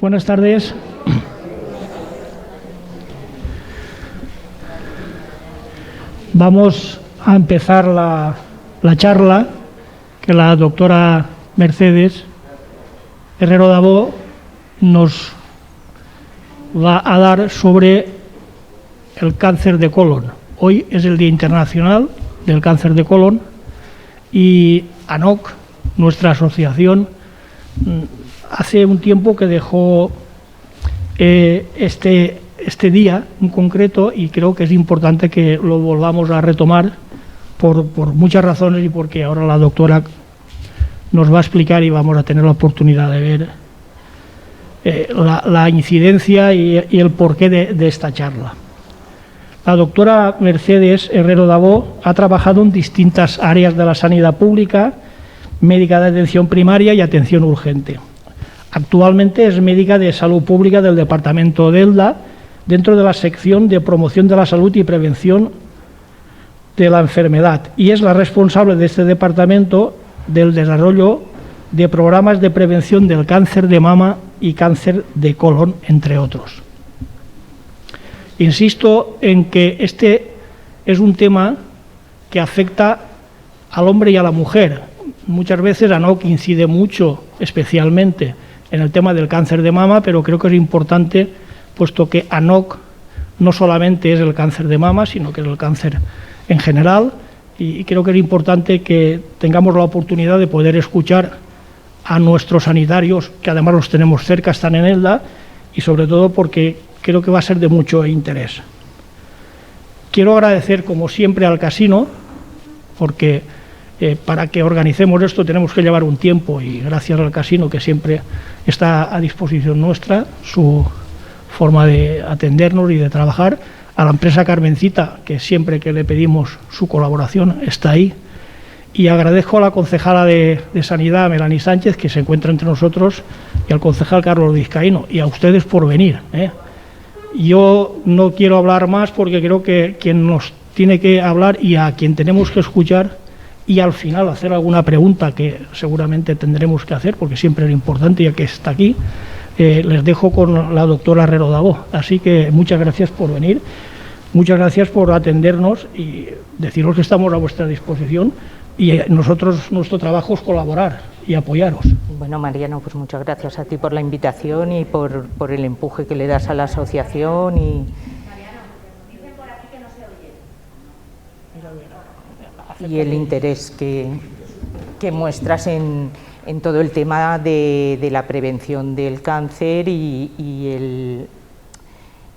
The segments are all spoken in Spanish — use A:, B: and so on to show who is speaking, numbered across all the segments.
A: Buenas tardes. Vamos a empezar la charla que la doctora Mercedes Herrero Dabó nos va a dar sobre el cáncer de colon. Hoy es el Día Internacional del Cáncer de Colon y ANOC, nuestra asociación, hace un tiempo que dejó este día en concreto, y creo que es importante que lo volvamos a retomar por muchas razones, y porque ahora la doctora nos va a explicar y vamos a tener la oportunidad de ver la incidencia y el porqué de esta charla. La doctora Mercedes Herrero Dabó ha trabajado en distintas áreas de la sanidad pública, médica de atención primaria y atención urgente. Actualmente es médica de salud pública del departamento de Elda, dentro de la sección de promoción de la salud y prevención de la enfermedad, y es la responsable de este departamento del desarrollo de programas de prevención del cáncer de mama y cáncer de colon, entre otros. Insisto en que este es un tema que afecta al hombre y a la mujer. Muchas veces ANOC incide mucho, especialmente, en el tema del cáncer de mama, pero creo que es importante, puesto que ANOC no solamente es el cáncer de mama, sino que es el cáncer en general, y creo que es importante que tengamos la oportunidad de poder escuchar a nuestros sanitarios, que además los tenemos cerca, están en Elda, y sobre todo porque creo que va a ser de mucho interés. Quiero agradecer, como siempre, al casino, porque para que organicemos esto tenemos que llevar un tiempo, y gracias al casino, que siempre está a disposición nuestra, su forma de atendernos y de trabajar, a la empresa Carmencita, que siempre que le pedimos su colaboración está ahí, y agradezco a la concejala de Sanidad, Melanie Sánchez, que se encuentra entre nosotros, y al concejal Carlos Vizcaíno, y a ustedes por venir. Yo no quiero hablar más, porque creo que quien nos tiene que hablar y a quien tenemos que escuchar, y al final hacer alguna pregunta que seguramente tendremos que hacer, porque siempre es importante, ya que está aquí, les dejo con la doctora Herrero Dabó. Así que muchas gracias por venir, muchas gracias por atendernos, y deciros que estamos a vuestra disposición, y nosotros, nuestro trabajo es colaborar y apoyaros.
B: Bueno, Mariano, pues muchas gracias a ti por la invitación y por el empuje que le das a la asociación. Y el interés que muestras en todo el tema de la prevención del cáncer y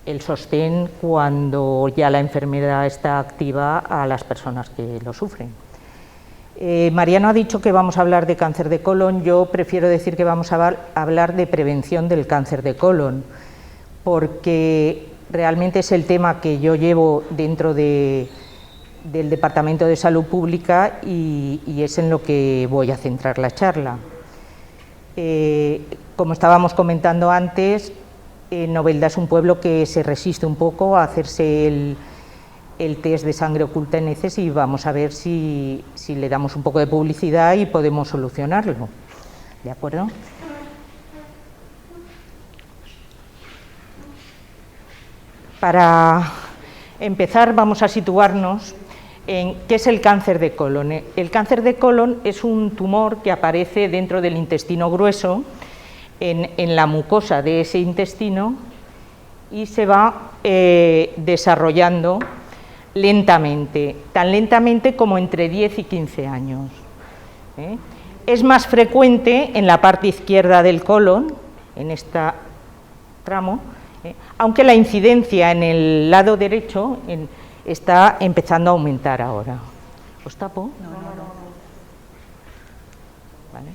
B: el sostén cuando ya la enfermedad está activa a las personas que lo sufren. Mariano ha dicho que vamos a hablar de cáncer de colon. Yo prefiero decir que vamos a hablar de prevención del cáncer de colon, porque realmente es el tema que yo llevo dentro del Departamento de Salud Pública y es en lo que voy a centrar la charla. Como estábamos comentando antes, Novelda es un pueblo que se resiste un poco a hacerse el test de sangre oculta en heces, y vamos a ver si le damos un poco de publicidad y podemos solucionarlo. ¿De acuerdo? Para empezar, vamos a situarnos en qué es el cáncer de colon. El cáncer de colon es un tumor que aparece dentro del intestino grueso, en la mucosa de ese intestino, y se va desarrollando lentamente, tan lentamente como entre 10 y 15 años. Es más frecuente en la parte izquierda del colon, en este tramo, aunque la incidencia en el lado derecho está empezando a aumentar ahora. ¿Os tapo? No. Vale.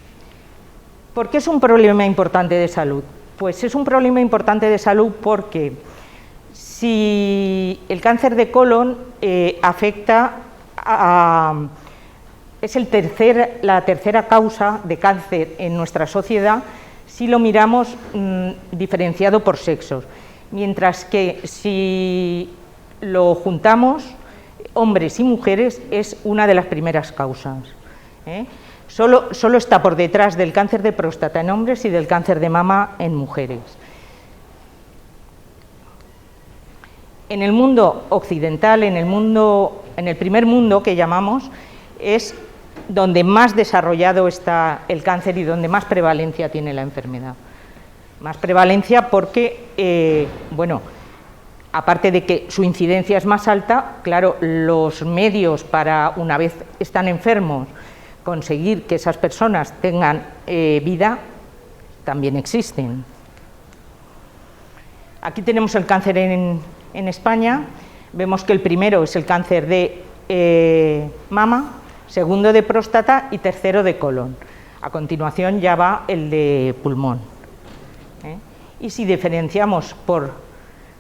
B: ¿Por qué es un problema importante de salud? Pues es un problema importante de salud porque si el cáncer de colon afecta es la tercera causa de cáncer en nuestra sociedad si lo miramos diferenciado por sexos, mientras que si lo juntamos, hombres y mujeres, es una de las primeras causas. Solo está por detrás del cáncer de próstata en hombres y del cáncer de mama en mujeres. En el mundo occidental, en el primer mundo que llamamos, es donde más desarrollado está el cáncer y donde más prevalencia tiene la enfermedad. Más prevalencia porque, aparte de que su incidencia es más alta, claro, los medios para, una vez están enfermos, conseguir que esas personas tengan vida, también existen. Aquí tenemos el cáncer en España. Vemos que el primero es el cáncer de mama, segundo de próstata y tercero de colon. A continuación ya va el de pulmón. Y si diferenciamos por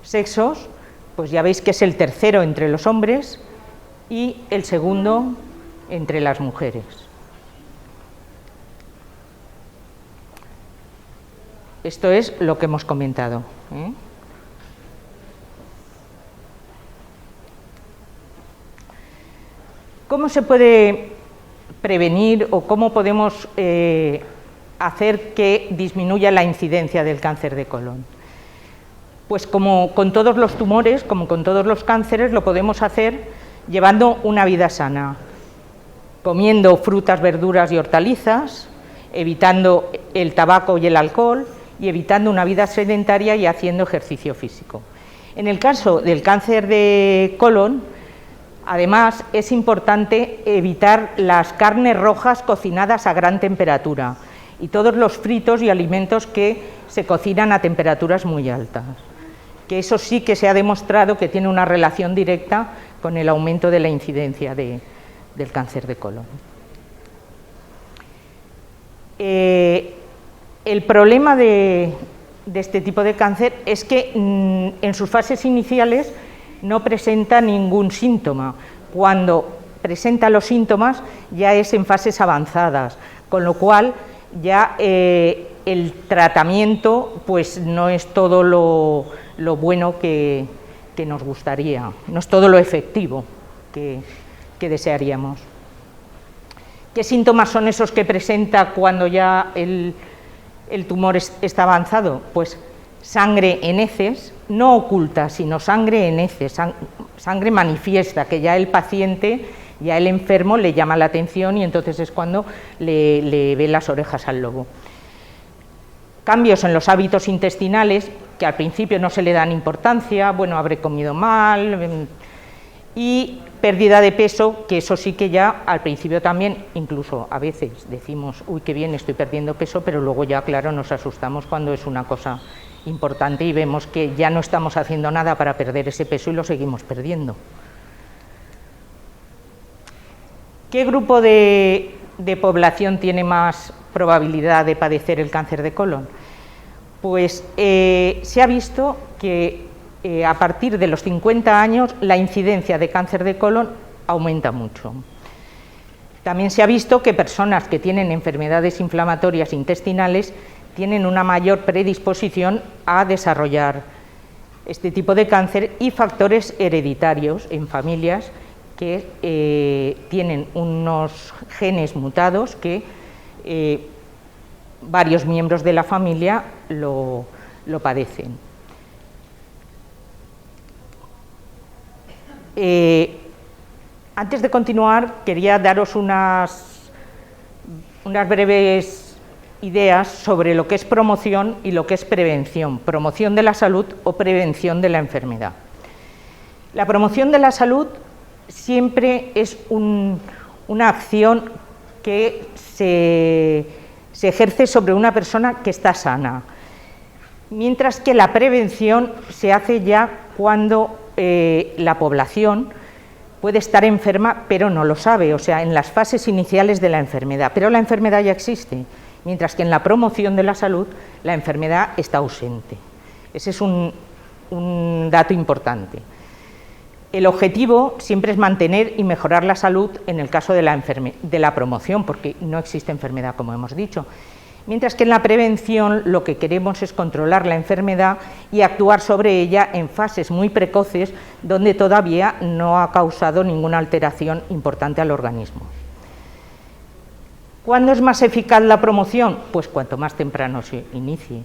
B: sexos, pues ya veis que es el tercero entre los hombres y el segundo entre las mujeres. Esto es lo que hemos comentado. ¿Cómo se puede prevenir o cómo podemos hacer que disminuya la incidencia del cáncer de colon? Pues como con todos los tumores, como con todos los cánceres, lo podemos hacer llevando una vida sana, comiendo frutas, verduras y hortalizas, evitando el tabaco y el alcohol y evitando una vida sedentaria y haciendo ejercicio físico. En el caso del cáncer de colon, además, es importante evitar las carnes rojas cocinadas a gran temperatura y todos los fritos y alimentos que se cocinan a temperaturas muy altas, que eso sí que se ha demostrado que tiene una relación directa con el aumento de la incidencia del cáncer de colon. El problema de este tipo de cáncer es que en sus fases iniciales no presenta ningún síntoma. Cuando presenta los síntomas ya es en fases avanzadas, con lo cual ya el tratamiento pues no es todo lo bueno que nos gustaría, no es todo lo efectivo que desearíamos. ¿Qué síntomas son esos que presenta cuando ya el tumor está avanzado? Pues sangre en heces, no oculta, sino sangre en heces, sangre manifiesta, que ya el paciente, ya el enfermo le llama la atención y entonces es cuando le ve las orejas al lobo. Cambios en los hábitos intestinales, que al principio no se le dan importancia, bueno, habré comido mal, y pérdida de peso, que eso sí que ya al principio también, incluso a veces decimos, uy, qué bien, estoy perdiendo peso, pero luego ya, claro, nos asustamos cuando es una cosa importante y vemos que ya no estamos haciendo nada para perder ese peso y lo seguimos perdiendo. ¿Qué grupo de población tiene más probabilidad de padecer el cáncer de colon? Pues se ha visto que a partir de los 50 años la incidencia de cáncer de colon aumenta mucho. También se ha visto que personas que tienen enfermedades inflamatorias intestinales tienen una mayor predisposición a desarrollar este tipo de cáncer y factores hereditarios en familias que tienen unos genes mutados que varios miembros de la familia lo padecen. Antes de continuar, quería daros unas breves ideas sobre lo que es promoción y lo que es prevención, promoción de la salud o prevención de la enfermedad. La promoción de la salud siempre es una acción que se ejerce sobre una persona que está sana, mientras que la prevención se hace ya cuando la población puede estar enferma pero no lo sabe, o sea, en las fases iniciales de la enfermedad, pero la enfermedad ya existe, mientras que en la promoción de la salud la enfermedad está ausente. Ese es un dato importante. El objetivo siempre es mantener y mejorar la salud en el caso de la promoción, porque no existe enfermedad, como hemos dicho. Mientras que en la prevención lo que queremos es controlar la enfermedad y actuar sobre ella en fases muy precoces, donde todavía no ha causado ninguna alteración importante al organismo. ¿Cuándo es más eficaz la promoción? Pues cuanto más temprano se inicie.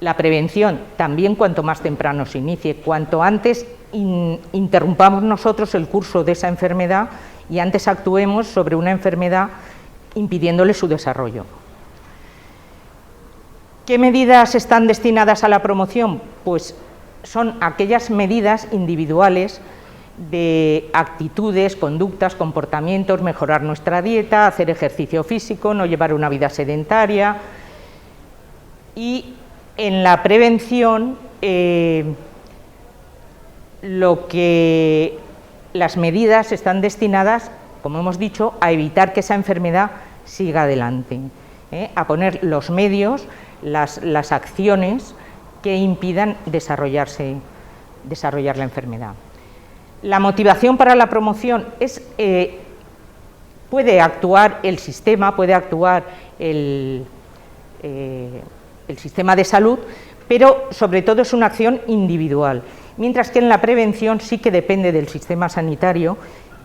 B: La prevención también cuanto más temprano se inicie, cuanto antes interrumpamos nosotros el curso de esa enfermedad y antes actuemos sobre una enfermedad impidiéndole su desarrollo. ¿Qué medidas están destinadas a la promoción? Pues son aquellas medidas individuales de actitudes, conductas, comportamientos, mejorar nuestra dieta, hacer ejercicio físico, no llevar una vida sedentaria. Y en la prevención, las medidas están destinadas, como hemos dicho, a evitar que esa enfermedad siga adelante, a poner los medios, las acciones que impidan desarrollar la enfermedad. La motivación para la promoción puede actuar el sistema, puede actuar el sistema de salud, pero sobre todo es una acción individual, mientras que en la prevención sí que depende del sistema sanitario,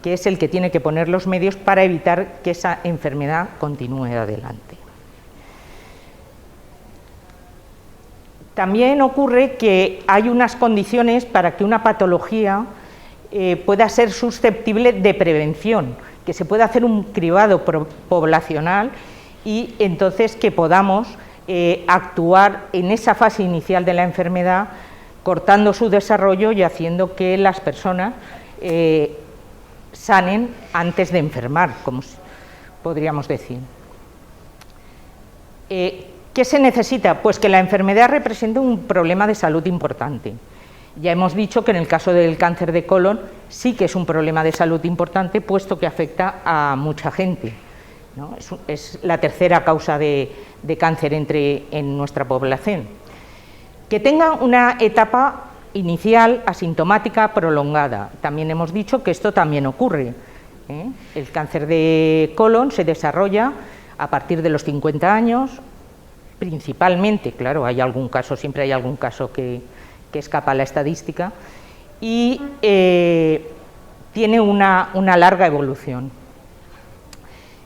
B: que es el que tiene que poner los medios para evitar que esa enfermedad continúe adelante. También ocurre que hay unas condiciones para que una patología pueda ser susceptible de prevención, que se pueda hacer un cribado poblacional y entonces que podamos actuar en esa fase inicial de la enfermedad, cortando su desarrollo y haciendo que las personas sanen antes de enfermar, como podríamos decir. ¿Qué se necesita? Pues que la enfermedad represente un problema de salud importante. Ya hemos dicho que en el caso del cáncer de colon sí que es un problema de salud importante, puesto que afecta a mucha gente, ¿no? Es la tercera causa de cáncer en nuestra población. Que tenga una etapa inicial asintomática prolongada. También hemos dicho que esto también ocurre. El cáncer de colon se desarrolla a partir de los 50 años, principalmente, claro, hay algún caso, siempre hay algún caso que escapa a la estadística, y tiene una larga evolución.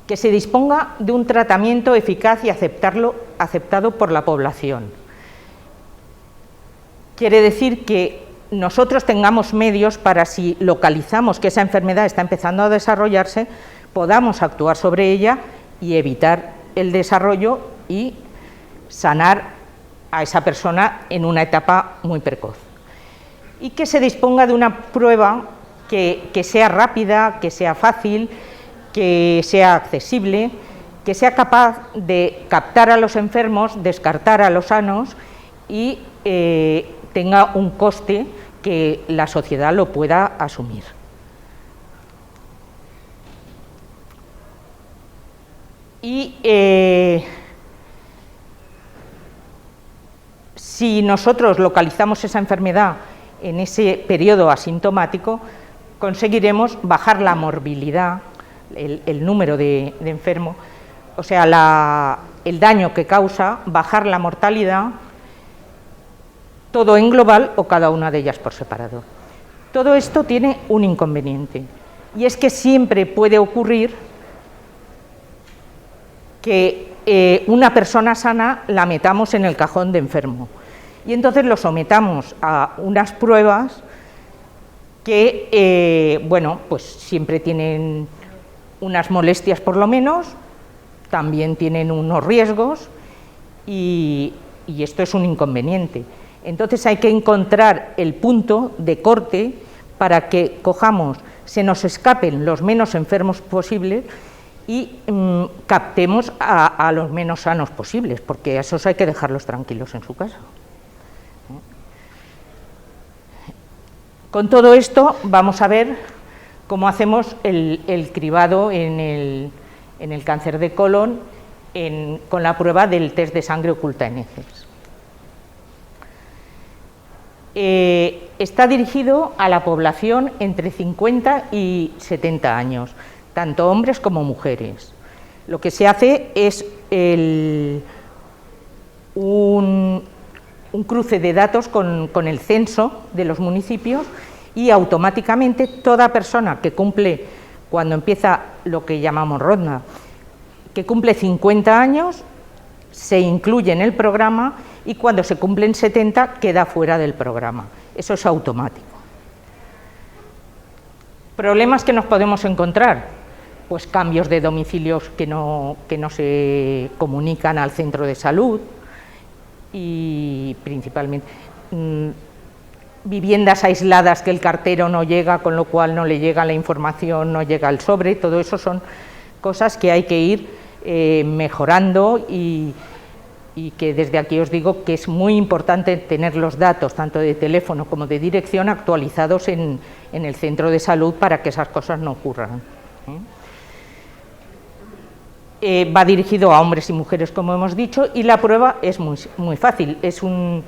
B: Que se disponga de un tratamiento eficaz y aceptado por la población. Quiere decir que nosotros tengamos medios para, si localizamos que esa enfermedad está empezando a desarrollarse, podamos actuar sobre ella y evitar el desarrollo y sanar a esa persona en una etapa muy precoz. Y que se disponga de una prueba que sea rápida, que sea fácil, que sea accesible, que sea capaz de captar a los enfermos, descartar a los sanos y tenga un coste que la sociedad lo pueda asumir. Y si nosotros localizamos esa enfermedad en ese periodo asintomático, conseguiremos bajar la morbilidad, el número de enfermos, o sea, el daño que causa, bajar la mortalidad, todo en global o cada una de ellas por separado. Todo esto tiene un inconveniente, y es que siempre puede ocurrir que una persona sana la metamos en el cajón de enfermo, y entonces lo sometamos a unas pruebas que, bueno, pues siempre tienen unas molestias por lo menos, también tienen unos riesgos y esto es un inconveniente. Entonces hay que encontrar el punto de corte para que se nos escapen los menos enfermos posibles y captemos a los menos sanos posibles, porque a esos hay que dejarlos tranquilos en su casa. Con todo esto vamos a ver cómo hacemos el cribado en el cáncer de colon con la prueba del test de sangre oculta en heces. Está dirigido a la población entre 50 y 70 años, tanto hombres como mujeres. Lo que se hace es un cruce de datos con el censo de los municipios, y automáticamente toda persona que cumple, cuando empieza lo que llamamos ronda, que cumple 50 años se incluye en el programa y cuando se cumplen 70 queda fuera del programa. Eso es automático. ¿Problemas que nos podemos encontrar? Pues cambios de domicilios que no se comunican al centro de salud y principalmente viviendas aisladas que el cartero no llega, con lo cual no le llega la información, no llega el sobre. Todo eso son cosas que hay que ir mejorando y que desde aquí os digo que es muy importante tener los datos tanto de teléfono como de dirección actualizados en el centro de salud para que esas cosas no ocurran. Va dirigido a hombres y mujeres, como hemos dicho, y la prueba es muy fácil. Es un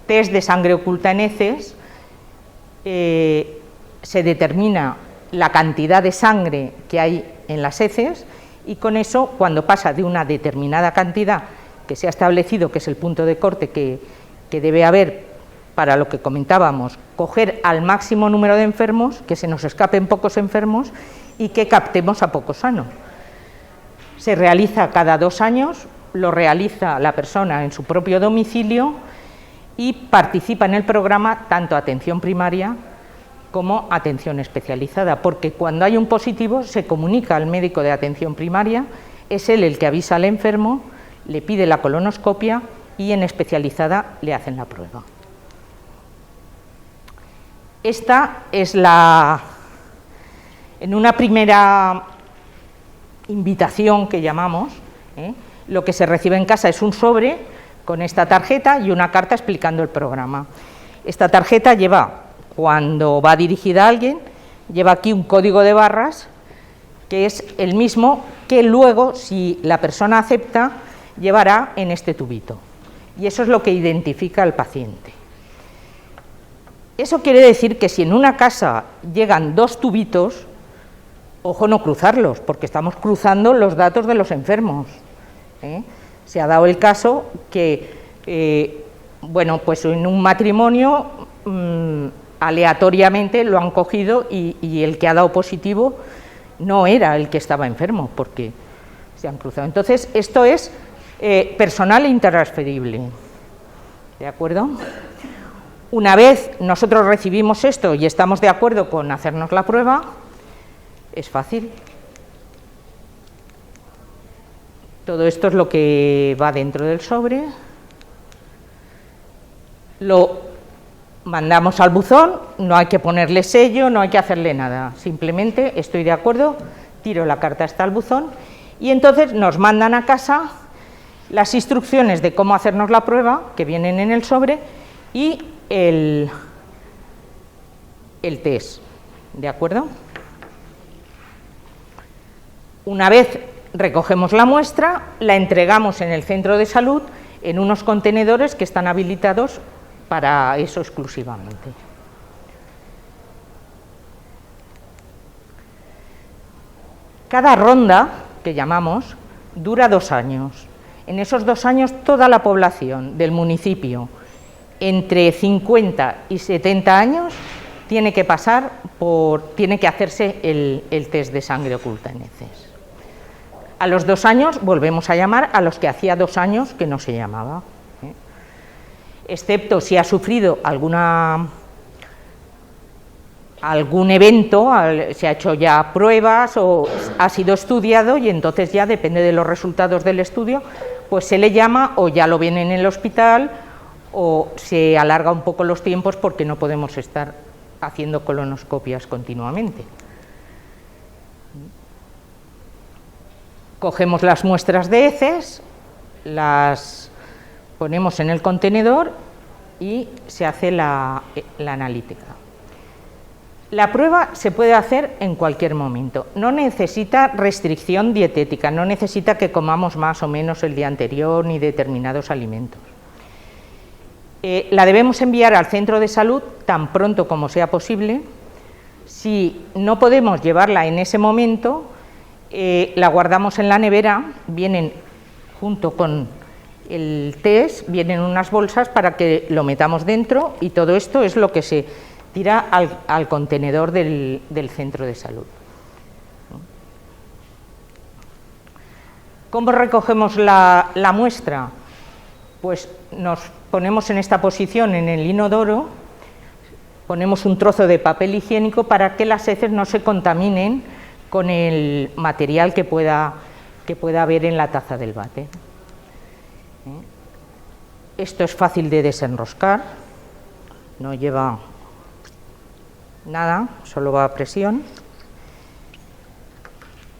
B: test de sangre oculta en heces. Se determina la cantidad de sangre que hay en las heces y con eso, cuando pasa de una determinada cantidad que se ha establecido, que es el punto de corte que debe haber para lo que comentábamos, coger al máximo número de enfermos, que se nos escapen pocos enfermos y que captemos a pocos sanos. Se realiza cada 2 años, lo realiza la persona en su propio domicilio y participa en el programa tanto atención primaria como atención especializada, porque cuando hay un positivo se comunica al médico de atención primaria, es él el que avisa al enfermo, le pide la colonoscopia y en especializada le hacen la prueba. Esta es en una primera invitación que llamamos, lo que se recibe en casa es un sobre con esta tarjeta y una carta explicando el programa. Esta tarjeta lleva, cuando va dirigida a alguien, lleva aquí un código de barras que es el mismo que luego, si la persona acepta, llevará en este tubito. Y eso es lo que identifica al paciente. Eso quiere decir que si en una casa llegan 2 tubitos, ojo no cruzarlos, porque estamos cruzando los datos de los enfermos. Se ha dado el caso que, bueno, pues en un matrimonio aleatoriamente lo han cogido y el que ha dado positivo no era el que estaba enfermo, porque se han cruzado. Entonces, esto es personal e intransferible. ¿De acuerdo? Una vez nosotros recibimos esto y estamos de acuerdo con hacernos la prueba, es fácil. Todo esto es lo que va dentro del sobre. Lo mandamos al buzón, no hay que ponerle sello, no hay que hacerle nada. Simplemente estoy de acuerdo, tiro la carta hasta el buzón y entonces nos mandan a casa las instrucciones de cómo hacernos la prueba, que vienen en el sobre, y el test. ¿De acuerdo? Una vez recogemos la muestra, la entregamos en el centro de salud en unos contenedores que están habilitados para eso exclusivamente. Cada ronda, que llamamos, dura 2 años. En esos 2 años toda la población del municipio entre 50 y 70 años tiene que tiene que hacerse el test de sangre oculta en heces. A los 2 años volvemos a llamar a los que hacía 2 años que no se llamaba, excepto si ha sufrido algún evento, se ha hecho ya pruebas o ha sido estudiado y entonces ya depende de los resultados del estudio, pues se le llama o ya lo ven en el hospital o se alarga un poco los tiempos porque no podemos estar haciendo colonoscopias continuamente. Cogemos las muestras de heces, las ponemos en el contenedor y se hace la analítica. La prueba se puede hacer en cualquier momento, no necesita restricción dietética, no necesita que comamos más o menos el día anterior ni determinados alimentos. La debemos enviar al centro de salud tan pronto como sea posible. Si no podemos llevarla en ese momento, la guardamos en la nevera, vienen junto con el test, vienen unas bolsas para que lo metamos dentro y todo esto es lo que se tira al contenedor del centro de salud. ¿Cómo recogemos la muestra? Pues nos ponemos en esta posición en el inodoro, ponemos un trozo de papel higiénico para que las heces no se contaminen con el material que pueda haber en la taza del váter. Esto es fácil de desenroscar, no lleva nada, solo va a presión.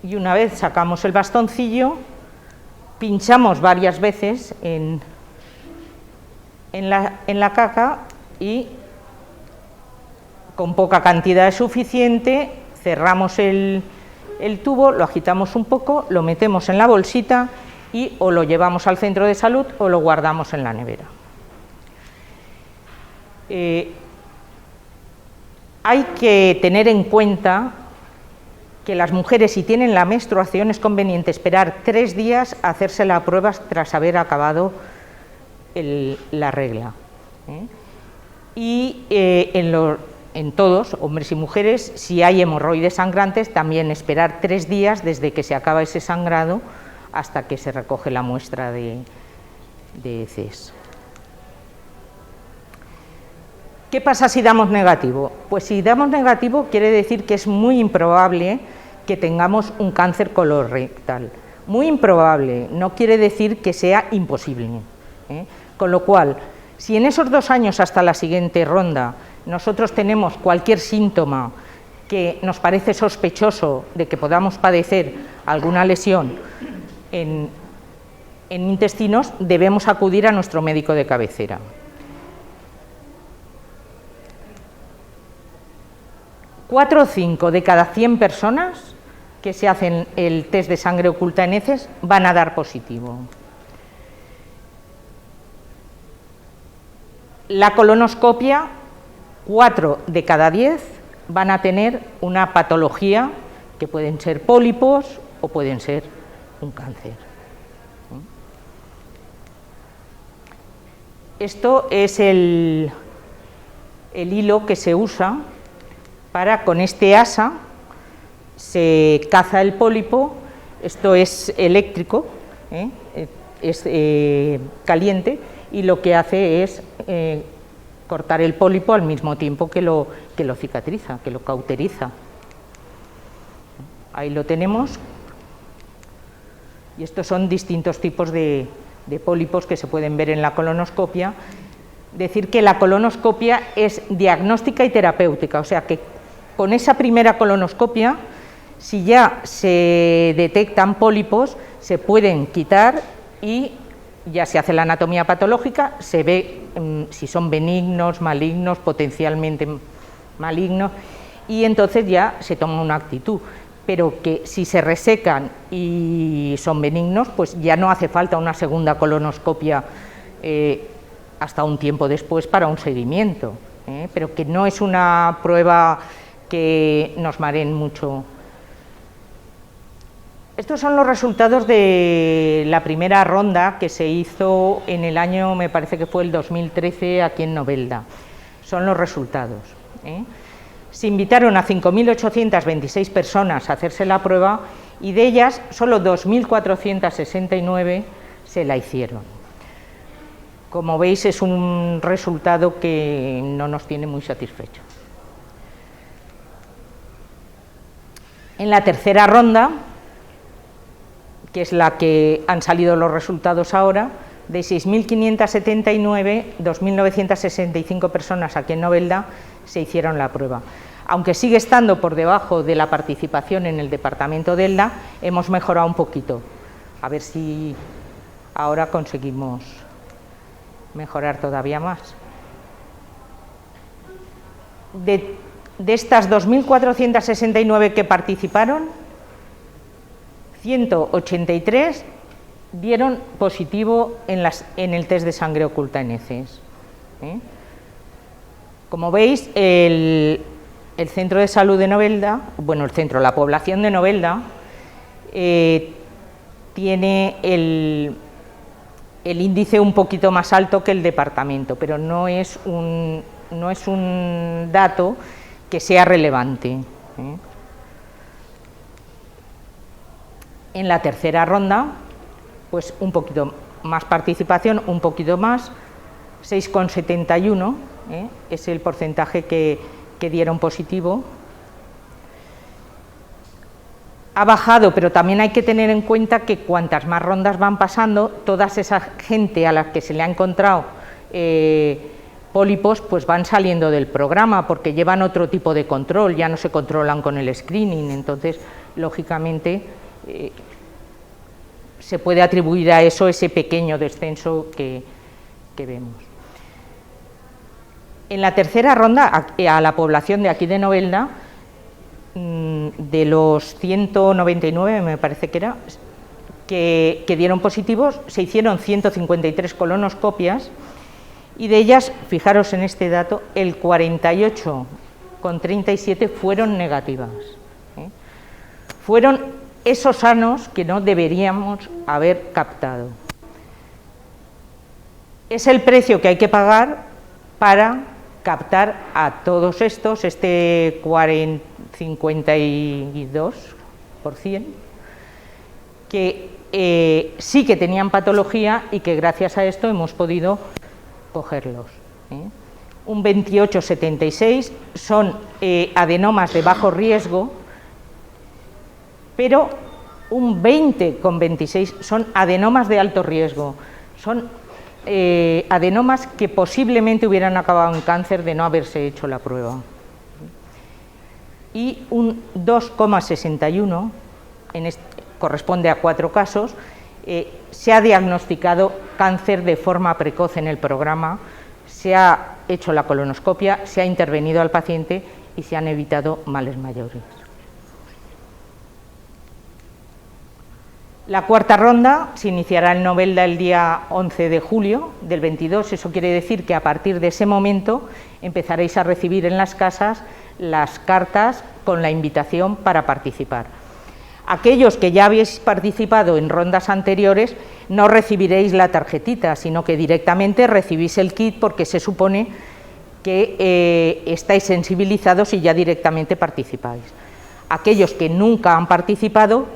B: Y una vez sacamos el bastoncillo, pinchamos varias veces en la caca y con poca cantidad es suficiente, cerramos el tubo, lo agitamos un poco, lo metemos en la bolsita y o lo llevamos al centro de salud o lo guardamos en la nevera. Hay que tener en cuenta que las mujeres, si tienen la menstruación, es conveniente esperar 3 días a hacerse la prueba tras haber acabado la regla. Y en todos, hombres y mujeres, si hay hemorroides sangrantes, también esperar 3 días desde que se acaba ese sangrado hasta que se recoge la muestra de heces. ¿Qué pasa si damos negativo? Pues si damos negativo quiere decir que es muy improbable que tengamos un cáncer colorectal. Muy improbable, no quiere decir que sea imposible. Con lo cual, si en esos 2 años hasta la siguiente ronda nosotros tenemos cualquier síntoma que nos parece sospechoso de que podamos padecer alguna lesión en intestinos, debemos acudir a nuestro médico de cabecera. 4 o 5 de cada 100 personas que se hacen el test de sangre oculta en heces van a dar positivo. La colonoscopia, 4 de cada 10 van a tener una patología que pueden ser pólipos o pueden ser un cáncer. Esto es el hilo que se usa para, con este asa, se caza el pólipo. Esto es eléctrico, es caliente, y lo que hace es cortar el pólipo al mismo tiempo que lo cicatriza, que lo cauteriza. Ahí lo tenemos. Y estos son distintos tipos de pólipos que se pueden ver en la colonoscopia. Decir que la colonoscopia es diagnóstica y terapéutica, o sea que con esa primera colonoscopia, si ya se detectan pólipos, se pueden quitar y ya se hace la anatomía patológica, se ve si son benignos, malignos, potencialmente malignos, y entonces ya se toma una actitud. Pero que si se resecan y son benignos, pues ya no hace falta una segunda colonoscopia hasta un tiempo después para un seguimiento, pero que no es una prueba que nos mareen mucho. Estos son los resultados de la primera ronda que se hizo en el año, me parece que fue el 2013, aquí en Novelda. Son los resultados. Se invitaron a 5.826 personas a hacerse la prueba y de ellas solo 2.469 se la hicieron. Como veis, es un resultado que no nos tiene muy satisfechos. En la tercera ronda, que es la que han salido los resultados ahora, de 6.579, 2.965 personas aquí en Novelda se hicieron la prueba. Aunque sigue estando por debajo de la participación en el departamento de Elda, hemos mejorado un poquito. A ver si ahora conseguimos mejorar todavía más. De estas 2.469 que participaron, 183 dieron positivo en el test de sangre oculta en heces. Como veis, el centro de salud de Novelda, bueno, la población de Novelda, tiene el índice un poquito más alto que el departamento, pero no es un dato que sea relevante. En la tercera ronda pues un poquito más participación, un poquito más, 6,71 es el porcentaje que dieron positivo. Ha bajado, pero también hay que tener en cuenta que cuantas más rondas van pasando, toda esa gente a la que se le ha encontrado pólipos, pues van saliendo del programa porque llevan otro tipo de control, ya no se controlan con el screening, entonces, lógicamente, se puede atribuir a eso ese pequeño descenso que vemos. En la tercera ronda, a la población de aquí de Novelda, de los 199, me parece que era, que dieron positivos, se hicieron 153 colonoscopias y de ellas, fijaros en este dato, el 48,37 fueron negativas. Fueron esos sanos que no deberíamos haber captado. Es el precio que hay que pagar para captar a todos estos, este 52%, que sí que tenían patología y que gracias a esto hemos podido cogerlos. Un 28,76 son adenomas de bajo riesgo, pero un 20,26 son adenomas de alto riesgo. Son adenomas que posiblemente hubieran acabado en cáncer de no haberse hecho la prueba. Y un 2,61, corresponde a 4 casos, se ha diagnosticado cáncer de forma precoz en el programa, se ha hecho la colonoscopia, se ha intervenido al paciente y se han evitado males mayores. La cuarta ronda se iniciará en Novelda el día 11 de julio del 22, eso quiere decir que a partir de ese momento empezaréis a recibir en las casas las cartas con la invitación para participar. Aquellos que ya habéis participado en rondas anteriores no recibiréis la tarjetita, sino que directamente recibís el kit porque se supone que estáis sensibilizados y ya directamente participáis. Aquellos que nunca han participado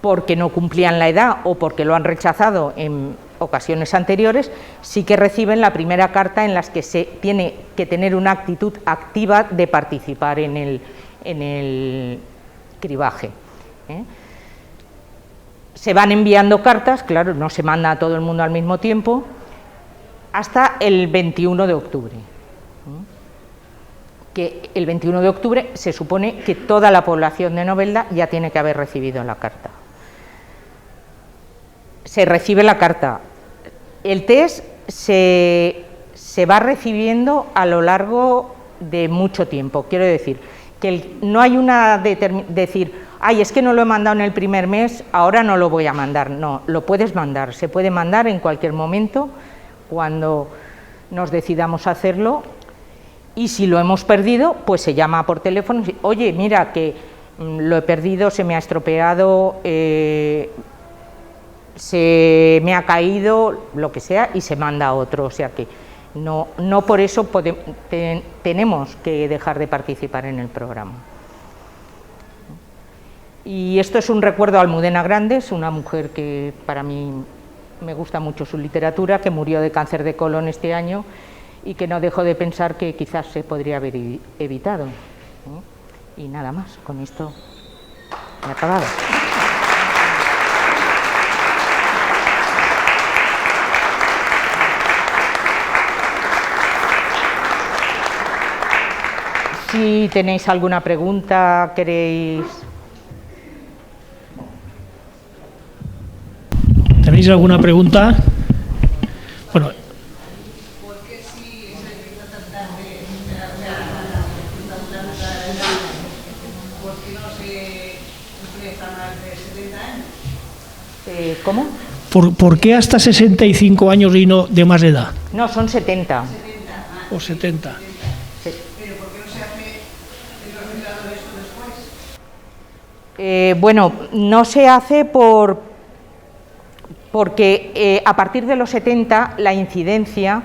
B: porque no cumplían la edad o porque lo han rechazado en ocasiones anteriores, sí que reciben la primera carta en las que se tiene que tener una actitud activa de participar en el cribaje. Se van enviando cartas, claro, no se manda a todo el mundo al mismo tiempo, hasta el 21 de octubre. Que el 21 de octubre se supone que toda la población de Novelda ya tiene que haber recibido la carta. Se recibe la carta. El test se va recibiendo a lo largo de mucho tiempo. Quiero decir que no hay una decir, ay, es que no lo he mandado en el primer mes, ahora no lo voy a mandar. No, lo puedes mandar, se puede mandar en cualquier momento cuando nos decidamos hacerlo, y si lo hemos perdido, pues se llama por teléfono y dice, oye, mira que lo he perdido, se me ha estropeado, se me ha caído, lo que sea, y se manda a otro, o sea que no por eso tenemos que dejar de participar en el programa. Y esto es un recuerdo a Almudena Grandes, una mujer que para mí me gusta mucho su literatura, que murió de cáncer de colon este año y que no dejo de pensar que quizás se podría haber evitado. Y nada más, con esto me he acabado. Si tenéis alguna pregunta, queréis...
A: ¿Tenéis alguna pregunta? Bueno.
C: ¿Por qué si se detecta tan tarde ¿por qué no se empieza más de 70 años?
B: ¿Cómo?
A: ¿Por qué hasta 65 años y no de más edad?
B: No, son 70.
A: O 70.
C: ¿Pero por qué no se hace el resultado de esto después?
B: Bueno, no se hace porque a partir de los 70 la incidencia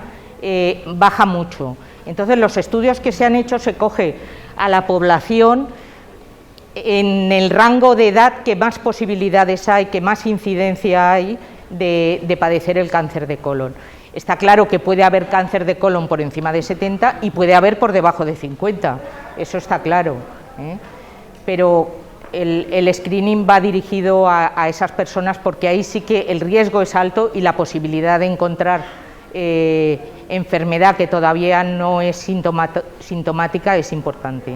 B: baja mucho. Entonces, los estudios que se han hecho se coge a la población en el rango de edad que más posibilidades hay, que más incidencia hay de padecer el cáncer de colon. Está claro que puede haber cáncer de colon por encima de 70 y puede haber por debajo de 50, eso está claro, ¿eh? Pero el screening va dirigido a esas personas porque ahí sí que el riesgo es alto y la posibilidad de encontrar enfermedad que todavía no es sintomática es importante.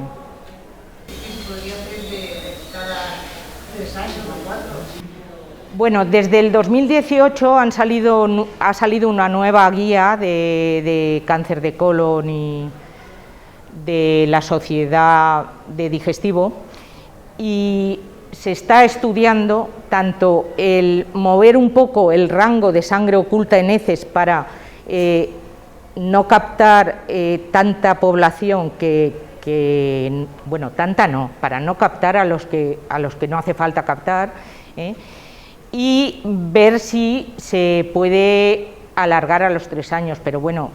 C: ¿Podría ser de cada 3 años o 4?
B: Bueno, desde el 2018 ha salido una nueva guía de cáncer de colon y de la Sociedad de Digestivo, y se está estudiando tanto el mover un poco el rango de sangre oculta en heces para no captar tanta población bueno, tanta no, para no captar a los que no hace falta captar, y ver si se puede alargar a los 3 años, pero bueno,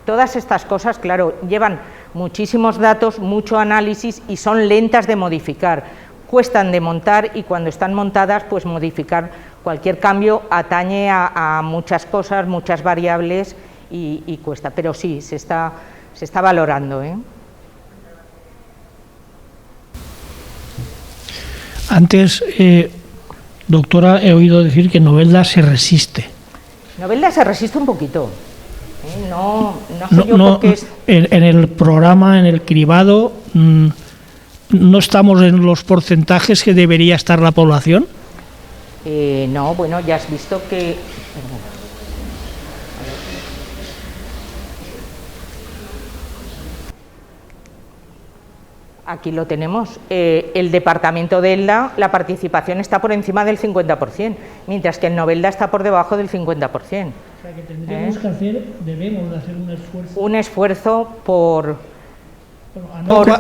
B: todas estas cosas, claro, llevan muchísimos datos, mucho análisis y son lentas de modificar, cuestan de montar, y cuando están montadas, pues modificar cualquier cambio atañe a muchas cosas, muchas variables y cuesta, pero sí, se está valorando, ¿eh?
A: Antes, doctora, he oído decir que Novelda se resiste.
B: Novelda se resiste un poquito. No sé yo por qué es...
A: En el programa, en el cribado, ¿no estamos en los porcentajes que debería estar la población?
B: No, bueno, ya has visto que... Aquí lo tenemos. El departamento de Elda, la participación está por encima del 50%, mientras que en Novelda está por debajo del 50%.
A: O sea, que debemos de hacer un esfuerzo.
B: Un esfuerzo por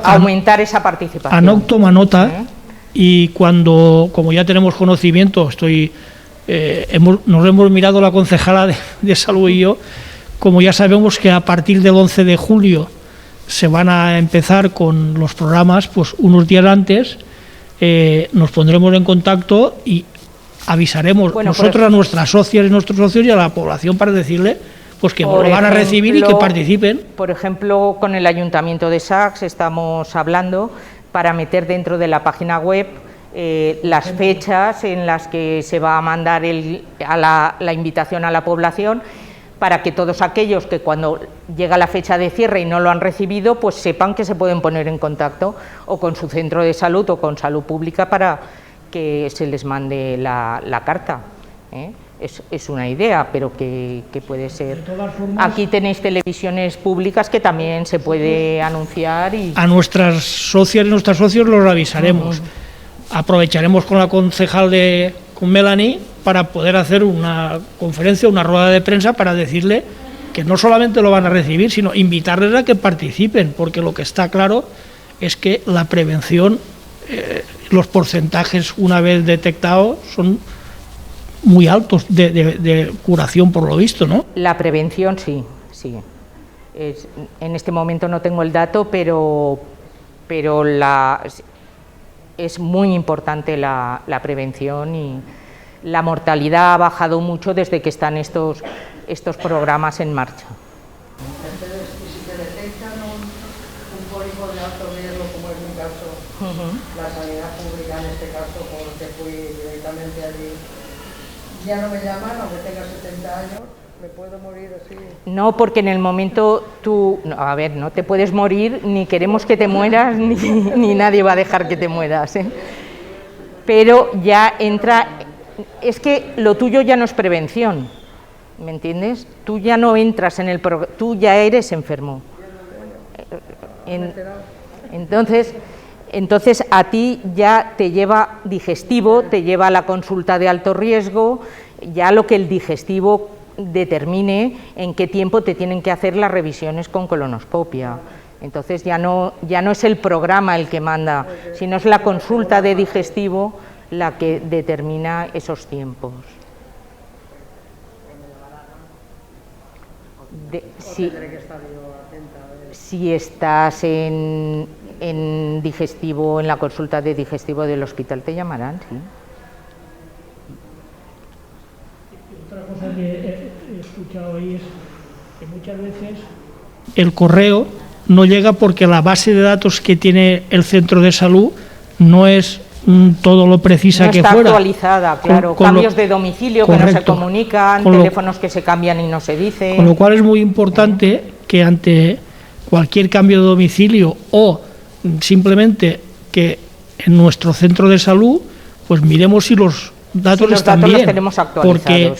B: aumentar esa participación.
A: Anoc toma nota, y cuando, como ya tenemos conocimiento, nos hemos mirado la concejala de Salud y yo, como ya sabemos que a partir del 11 de julio se van a empezar con los programas, pues unos días antes nos pondremos en contacto y avisaremos nosotros a nuestras socias y nuestros socios y a la población para decirle pues que lo van a recibir y que participen.
B: Por ejemplo, con el Ayuntamiento de Sax estamos hablando para meter dentro de la página web las fechas en las que se va a mandar la invitación a la población, para que todos aquellos que cuando llega la fecha de cierre y no lo han recibido, pues sepan que se pueden poner en contacto o con su centro de salud o con salud pública para que se les mande la carta, ¿eh? Es una idea, pero que puede ser. De todas formas, aquí tenéis televisiones públicas que también se puede anunciar. Y
A: a nuestras socias y nuestros socios los avisaremos. Aprovecharemos con la concejal con Melanie para poder hacer una conferencia, una rueda de prensa para decirle que no solamente lo van a recibir, sino invitarles a que participen, porque lo que está claro es que la prevención, los porcentajes una vez detectados son muy altos de curación, por lo visto, ¿no?
B: La prevención sí. En este momento no tengo el dato, pero es muy importante la prevención, y la mortalidad ha bajado mucho desde que están estos programas en marcha.
C: Entonces, si te detectan un pólipo de alto riesgo, como es mi caso, la sanidad pública en este caso, porque fui directamente allí, ya no me llaman, aunque tenga 70 años, ¿me puedo morir así?
B: No, porque en el momento no te puedes morir, ni queremos que te mueras, ni nadie va a dejar que te mueras, ¿eh? Pero ya entra... Es que lo tuyo ya no es prevención, ¿me entiendes? Tú ya no entras en el programa, tú ya eres enfermo. Entonces a ti ya te lleva digestivo, te lleva a la consulta de alto riesgo, ya lo que el digestivo determine en qué tiempo te tienen que hacer las revisiones con colonoscopia. Entonces ya no es el programa el que manda, sino es la consulta de digestivo la que determina esos tiempos. Si estás en digestivo, en la consulta de digestivo del hospital, te llamarán, sí.
A: escuchado ahí es que muchas veces el correo no llega porque la base de datos que tiene el centro de salud no es todo lo precisa que fuera.
B: No está actualizada, claro. Cambios de domicilio que no se comunican, teléfonos que se cambian y no se dicen.
A: Con lo cual es muy importante que ante cualquier cambio de domicilio o simplemente que en nuestro centro de salud pues miremos si los datos están bien,
B: los tenemos actualizados,
A: porque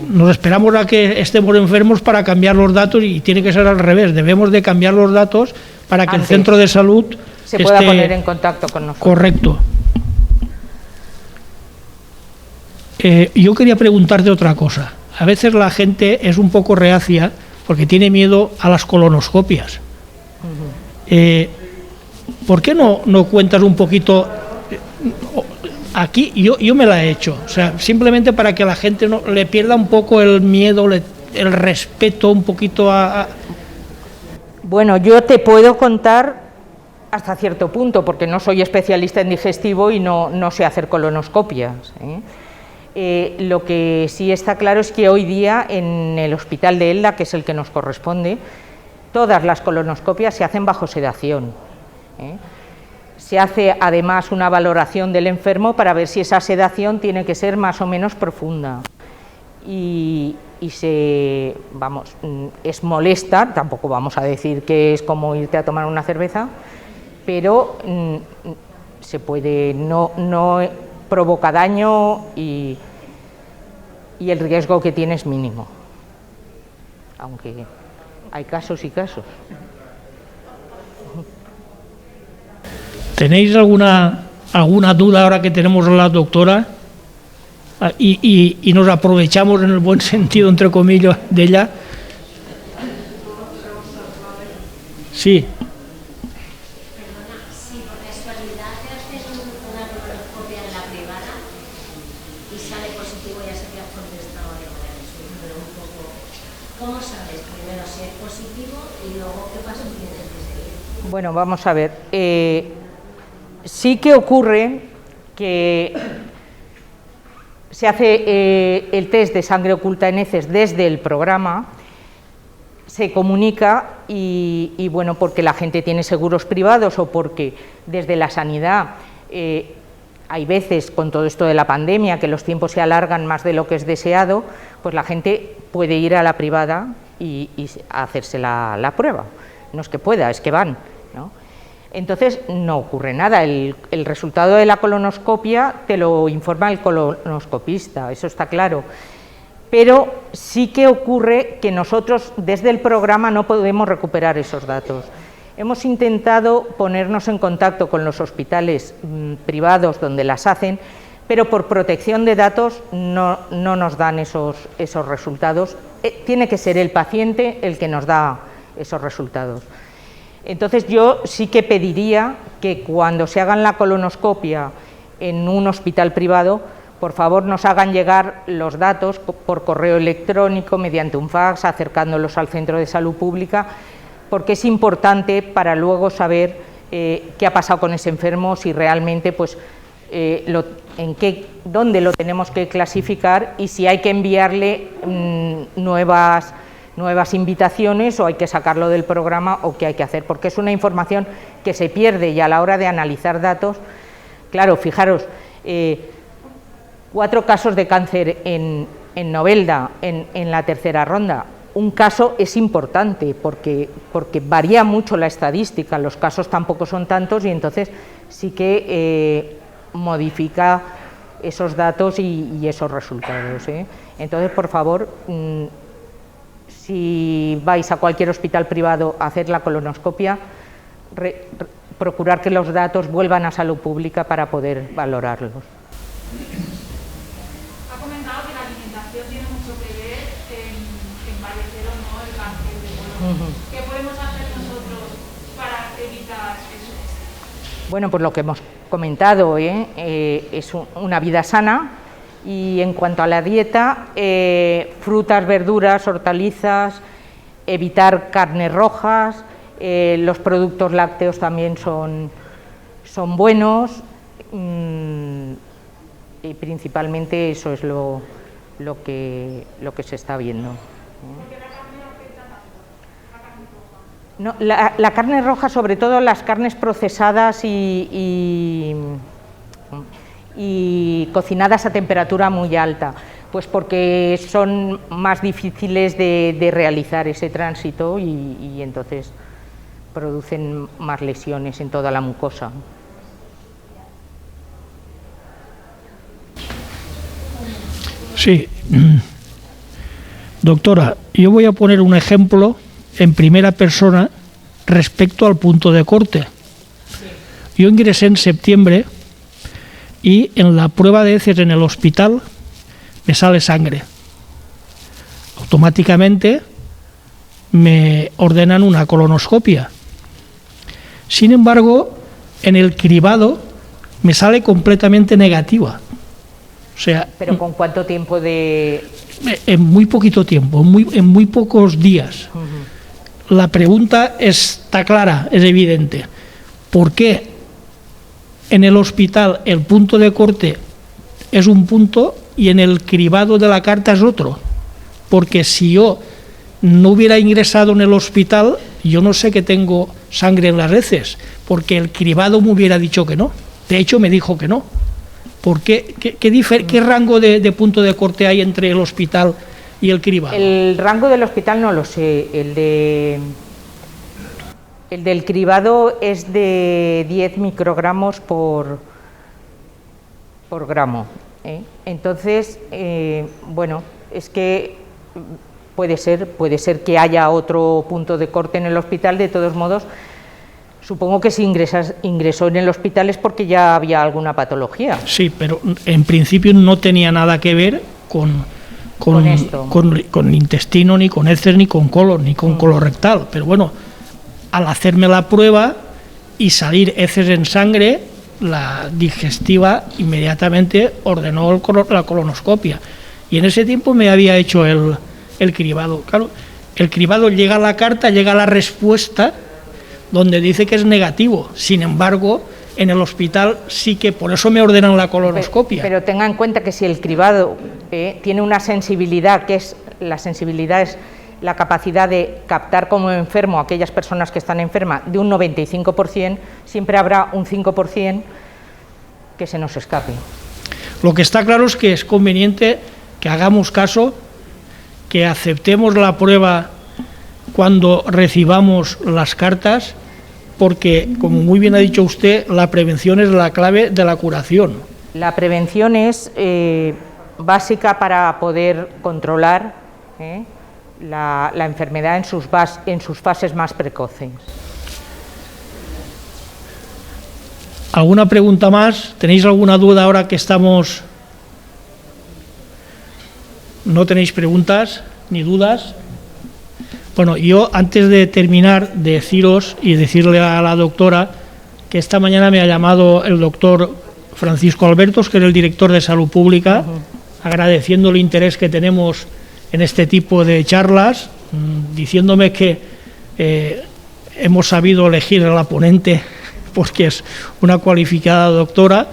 A: nos esperamos a que estemos enfermos para cambiar los datos y tiene que ser al revés. Debemos de cambiar los datos para que el centro de salud
B: se pueda poner en contacto con nosotros.
A: Correcto. Yo quería preguntarte otra cosa. A veces la gente es un poco reacia porque tiene miedo a las colonoscopias. ¿Por qué no cuentas un poquito? Aquí yo me la he hecho, o sea, simplemente para que la gente no le pierda un poco el miedo, el respeto un poquito a...
B: Bueno, yo te puedo contar hasta cierto punto, porque no soy especialista en digestivo y no sé hacer colonoscopias, lo que sí está claro es que hoy día en el hospital de Elda, que es el que nos corresponde, todas las colonoscopias se hacen bajo sedación. Se hace además una valoración del enfermo para ver si esa sedación tiene que ser más o menos profunda. Y es molesta, tampoco vamos a decir que es como irte a tomar una cerveza, pero se puede, no provoca daño y el riesgo que tiene es mínimo, aunque hay casos y casos.
A: ¿Tenéis alguna duda ahora que tenemos a la doctora? Y nos aprovechamos en el buen sentido, entre comillas, de ella. Sí.
D: Perdona, si por casualidad te haces una colonoscopia en la privada y sale positivo, ya sé que has contestado de manera resumida, pero un poco, ¿cómo sabes primero si es positivo y luego qué paso tienes que seguir?
B: Bueno, vamos a ver. Sí que ocurre que se hace el test de sangre oculta en heces desde el programa, se comunica y bueno, porque la gente tiene seguros privados o porque desde la sanidad hay veces con todo esto de la pandemia que los tiempos se alargan más de lo que es deseado, pues la gente puede ir a la privada y hacerse la prueba. No es que pueda, es que van, ¿no? Entonces no ocurre nada, el resultado de la colonoscopia te lo informa el colonoscopista, eso está claro, pero sí que ocurre que nosotros desde el programa no podemos recuperar esos datos. Hemos intentado ponernos en contacto con los hospitales privados donde las hacen, pero por protección de datos no nos dan esos resultados, tiene que ser el paciente el que nos da esos resultados. Entonces yo sí que pediría que cuando se hagan la colonoscopia en un hospital privado, por favor nos hagan llegar los datos por correo electrónico, mediante un fax, acercándolos al centro de salud pública, porque es importante para luego saber qué ha pasado con ese enfermo, si realmente pues dónde lo tenemos que clasificar y si hay que enviarle nuevas invitaciones o hay que sacarlo del programa o qué hay que hacer, porque es una información que se pierde y a la hora de analizar datos, claro, fijaros, 4 casos de cáncer en Novelda en la tercera ronda. Un caso es importante porque varía mucho la estadística, los casos tampoco son tantos y entonces sí que modifica esos datos y esos resultados. Entonces, por favor, si vais a cualquier hospital privado a hacer la colonoscopia, procurar que los datos vuelvan a salud pública para poder valorarlos.
E: Ha comentado que la alimentación tiene mucho que ver en padecer o no el cáncer de colon. ¿Qué podemos hacer nosotros para evitar eso?
B: Bueno, pues lo que hemos comentado, es una vida sana. Y en cuanto a la dieta, frutas, verduras, hortalizas, evitar carnes rojas, los productos lácteos también son buenos y principalmente eso es lo lo que se está viendo. No, la carne roja, sobre todo las carnes procesadas y cocinadas a temperatura muy alta, pues porque son más difíciles de realizar ese tránsito y entonces producen más lesiones en toda la mucosa.
A: Sí. Doctora, yo voy a poner un ejemplo en primera persona respecto al punto de corte. Yo ingresé en septiembre y en la prueba de heces en el hospital me sale sangre. Automáticamente me ordenan una colonoscopia. Sin embargo, en el cribado me sale completamente negativa. O sea,
B: ¿pero con cuánto tiempo de...?
A: En muy poquito tiempo, en muy pocos días. La pregunta está clara, es evidente. ¿Por qué en el hospital el punto de corte es un punto y en el cribado de la carta es otro? Porque si yo no hubiera ingresado en el hospital, yo no sé que tengo sangre en las heces, porque el cribado me hubiera dicho que no. De hecho, me dijo que no. ¿Por qué? ¿Qué rango de punto de corte hay entre el hospital y el cribado?
B: El rango del hospital no lo sé. El del cribado es de 10 microgramos por gramo. Entonces, bueno, es que puede ser que haya otro punto de corte en el hospital. De todos modos, supongo que si ingresó en el hospital es porque ya había alguna patología.
A: Sí, pero en principio no tenía nada que ver con intestino, ni con heces, ni con colon, ni con colorectal. Pero bueno, al hacerme la prueba y salir heces en sangre, la digestiva inmediatamente ordenó la colonoscopia. Y en ese tiempo me había hecho el cribado. Claro, el cribado llega a la carta, llega a la respuesta donde dice que es negativo. Sin embargo, en el hospital sí que por eso me ordenan la colonoscopia.
B: Pero tenga en cuenta que si el cribado tiene una sensibilidad, la sensibilidad es la capacidad de captar como enfermo a aquellas personas que están enfermas de un 95%, siempre habrá un 5% que se nos escape.
A: Lo que está claro es que es conveniente que hagamos caso, que aceptemos la prueba cuando recibamos las cartas, porque, como muy bien ha dicho usted, la prevención es la clave de la curación.
B: La prevención es básica para poder controlar la enfermedad en sus fases más precoces.
A: ¿Alguna pregunta más? ¿Tenéis alguna duda ahora que estamos...? ¿No tenéis preguntas ni dudas? Bueno, yo antes de terminar, deciros y decirle a la doctora que esta mañana me ha llamado el doctor Francisco Albertos, que es el director de Salud Pública, agradeciendo el interés que tenemos en este tipo de charlas, diciéndome que hemos sabido elegir a la ponente porque es una cualificada doctora,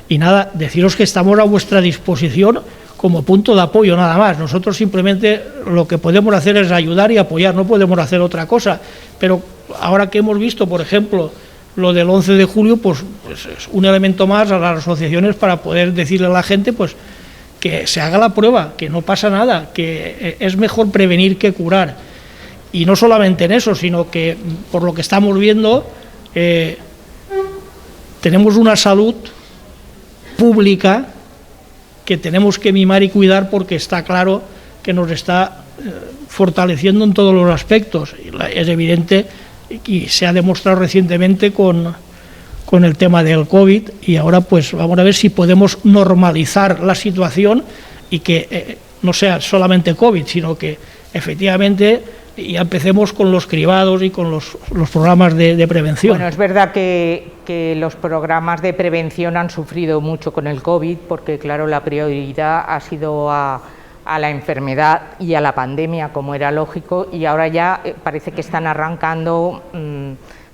A: y nada, deciros que estamos a vuestra disposición como punto de apoyo, nada más. Nosotros simplemente lo que podemos hacer es ayudar y apoyar, no podemos hacer otra cosa. Pero ahora que hemos visto, por ejemplo, lo del 11 de julio, pues es un elemento más a las asociaciones para poder decirle a la gente pues que se haga la prueba, que no pasa nada, que es mejor prevenir que curar. Y no solamente en eso, sino que por lo que estamos viendo, tenemos una salud pública que tenemos que mimar y cuidar, porque está claro que nos está fortaleciendo en todos los aspectos. Es evidente y se ha demostrado recientemente con el tema del COVID, y ahora pues vamos a ver si podemos normalizar la situación y que no sea solamente COVID, sino que efectivamente ya empecemos con los cribados y con los programas de prevención.
B: Bueno, es verdad que los programas de prevención han sufrido mucho con el COVID, porque claro, la prioridad ha sido a la enfermedad y a la pandemia, como era lógico, y ahora ya parece que están arrancando.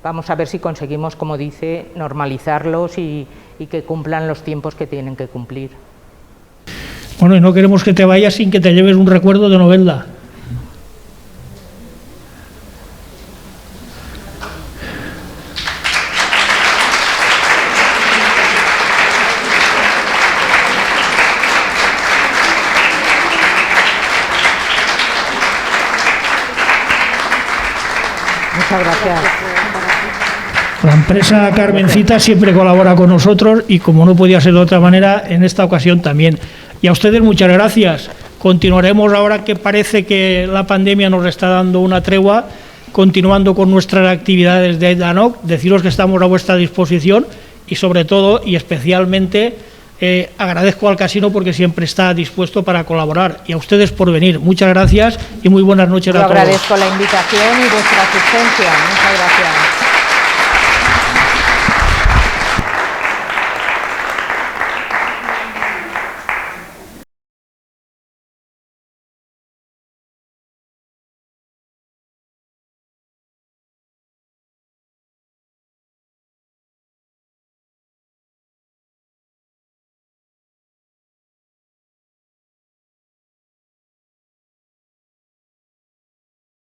B: Vamos a ver si conseguimos, como dice, normalizarlos y que cumplan los tiempos que tienen que cumplir.
A: Bueno, y no queremos que te vayas sin que te lleves un recuerdo de Novelda.
B: Muchas gracias.
A: La empresa Carmencita siempre colabora con nosotros y, como no podía ser de otra manera, en esta ocasión también. Y a ustedes muchas gracias. Continuaremos ahora que parece que la pandemia nos está dando una tregua, continuando con nuestras actividades de ANOC. Deciros que estamos a vuestra disposición y, sobre todo y especialmente, agradezco al casino porque siempre está dispuesto para colaborar, y a ustedes por venir. Muchas gracias y muy buenas noches a todos.
B: Yo agradezco la invitación y vuestra asistencia. Muchas gracias.